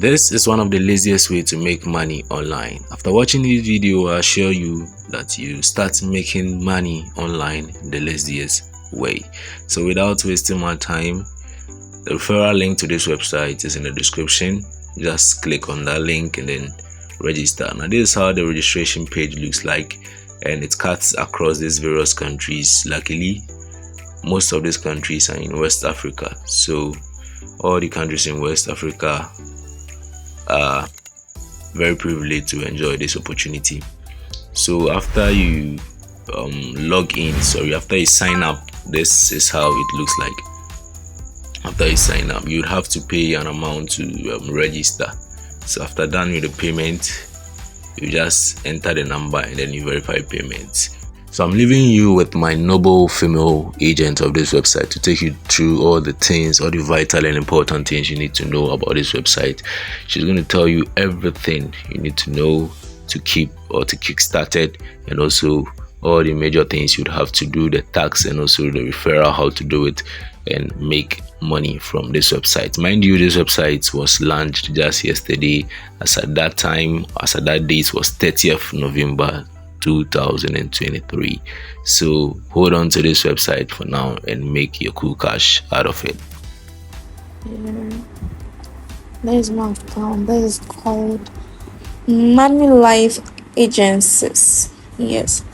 This is one of the laziest way to make money online. After watching this video, I assure you that you start making money online the laziest way. So without wasting my time, the referral link to this website is in the description. Just click on that link and then register. Now this is how the registration page looks like, and it cuts across these various countries. Luckily, most of these countries are in West Africa, so all the countries in West Africa are very privileged to enjoy this opportunity. So after you after you sign up, this is how it looks like. After you sign up, you'd have to pay an amount to register. So after done with the payment, you just enter the number and then you verify payment. So I'm leaving you with my noble female agent of this website to take you through all the things, all the vital and important things you need to know about this website. She's going to tell you everything you need to know to keep or to kick started, and also all the major things you'd have to do, the tax and also the referral, how to do it and make money from this website. Mind you, this website was launched just yesterday, as at that date was 30th November 2023. So hold on to this website for now and make your cool cash out of it. There's my account. This is called Moneylife Agencies. Yes,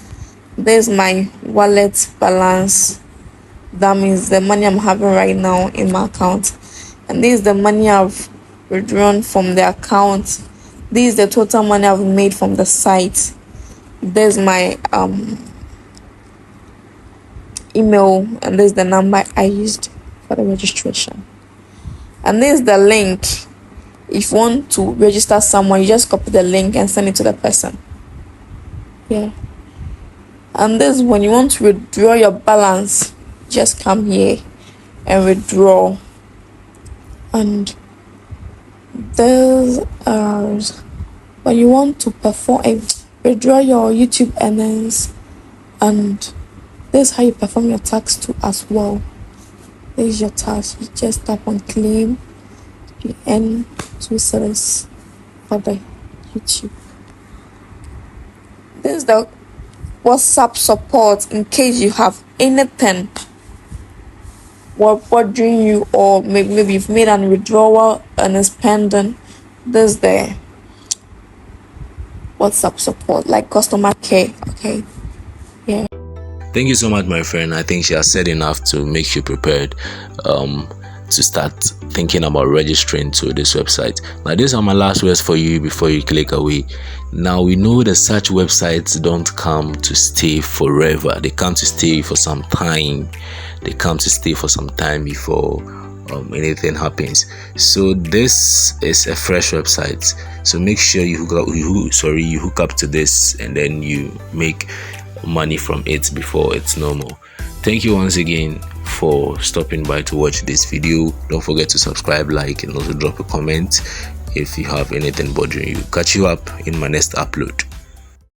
there's my wallet balance. That means the money I'm having right now in my account, and this is the money I've withdrawn from the account. This is the total money I've made from the site. There's my email, and there's the number I used for the registration, and this is the link. If you want to register someone, you just copy the link and send it to the person. Yeah. And this, when you want to withdraw your balance, just come here and withdraw. And there's when you want to withdraw your YouTube earnings, and this is how you perform your tax too as well. This is your tax. You just tap on claim. You earn $2 for the YouTube. This is the WhatsApp support in case you have anything bothering you, or maybe you've made an withdrawal and it's pending. This is the WhatsApp support, like customer care. Okay, yeah. Thank you so much, my friend. I think she has said enough to make you prepared to start thinking about registering to this website. Now, these are my last words for you before you click away. Now, we know that such websites don't come to stay forever. They come to stay for some time. They come to stay for some time before anything happens. So this is a fresh website. So make sure you hook up to this, and then you make money from it before it's normal. Thank you once again for stopping by to watch this video. Don't forget to subscribe, like, and also drop a comment if you have anything bothering you. Catch you up in my next upload.